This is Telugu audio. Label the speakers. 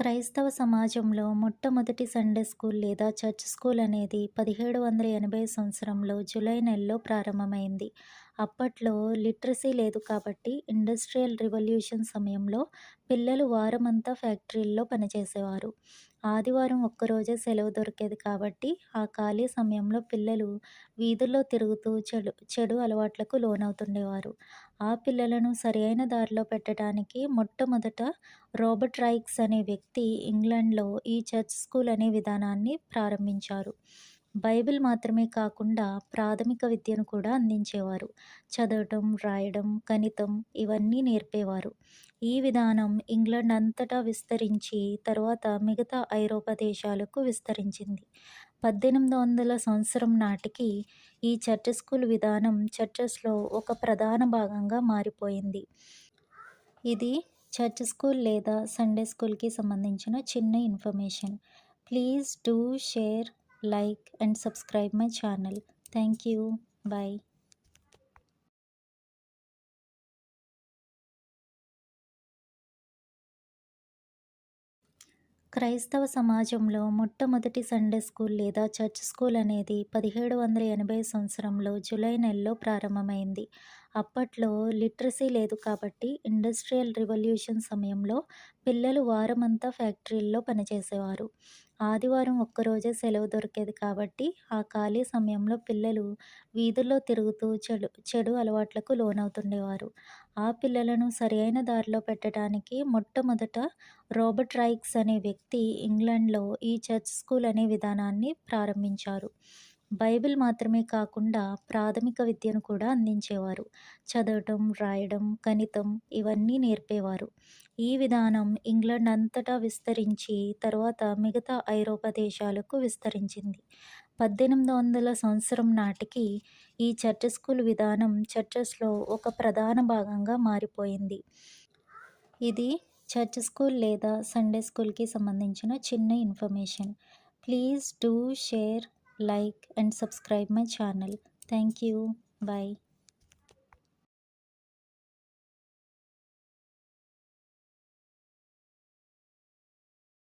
Speaker 1: క్రైస్తవ సమాజంలో మొట్టమొదటి సండే స్కూల్ లేదా చర్చ్ స్కూల్ అనేది 1780 సంవత్సరంలో జూలై నెలలో ప్రారంభమైంది. అప్పట్లో లిటరసీ లేదు కాబట్టి ఇండస్ట్రియల్ రివల్యూషన్ సమయంలో పిల్లలు వారమంతా ఫ్యాక్టరీల్లో పనిచేసేవారు. ఆదివారం ఒక్కరోజే సెలవు దొరికేది కాబట్టి ఆ ఖాళీ సమయంలో పిల్లలు వీధుల్లో తిరుగుతూ చెడు చెడు అలవాట్లకు లోనవుతుండేవారు. ఆ పిల్లలను సరియైన దారిలో పెట్టడానికి మొట్టమొదట రాబర్ట్ రైక్స్ అనే వ్యక్తి ఇంగ్లండ్‌లో ఈ చర్చ్ స్కూల్ అనే విధానాన్ని ప్రారంభించారు. బైబిల్ మాత్రమే కాకుండా ప్రాథమిక విద్యను కూడా అందించేవారు. చదవటం, రాయడం, గణితం ఇవన్నీ నేర్పేవారు. ఈ విధానం ఇంగ్లండ్ అంతటా విస్తరించి తరువాత మిగతా ఐరోపా దేశాలకు విస్తరించింది. 1800 సంవత్సరం నాటికి ఈ చర్చ్ స్కూల్ విధానం చర్చెస్‌లో ఒక ప్రధాన భాగంగా మారిపోయింది. ఇది చర్చ్ స్కూల్ లేదా సండే స్కూల్‌కి సంబంధించిన చిన్న information. Please do share, like and subscribe my channel. Thank you. By. క్రైస్తవ సమాజంలో మొట్టమొదటి సండే స్కూల్ లేదా చర్చ్ స్కూల్ అనేది 1780 సంవత్సరంలో జూలై నెలలో ప్రారంభమైంది. అప్పట్లో లిటరసీ లేదు కాబట్టి ఇండస్ట్రియల్ రివల్యూషన్ సమయంలో పిల్లలు వారమంతా ఫ్యాక్టరీల్లో పనిచేసేవారు. ఆదివారం ఒక్కరోజే సెలవు దొరికేది కాబట్టి ఆ ఖాళీ సమయంలో పిల్లలు వీధుల్లో తిరుగుతూ చెడు అలవాట్లకు లోనవుతుండేవారు. ఆ పిల్లలను సరియైన దారిలో పెట్టడానికి మొట్టమొదట రాబర్ట్ రైక్స్ అనే వ్యక్తి ఇంగ్లండ్‌లో ఈ చర్చ్ స్కూల్ అనే విధానాన్ని ప్రారంభించారు. బైబిల్ మాత్రమే కాకుండా ప్రాథమిక విద్యను కూడా అందించేవారు. చదవటం, రాయడం, గణితం ఇవన్నీ నేర్పేవారు. ఈ విధానం ఇంగ్లండ్ అంతటా విస్తరించి తరువాత మిగతా ఐరోపా దేశాలకు విస్తరించింది. 1800 సంవత్సరం నాటికి ఈ చర్చ్ స్కూల్ విధానం చర్చెస్‌లో ఒక ప్రధాన భాగంగా మారిపోయింది. ఇది చర్చ్ స్కూల్ లేదా సండే స్కూల్‌కి సంబంధించిన చిన్న information. Please do share, like and subscribe my channel. Thank you. By.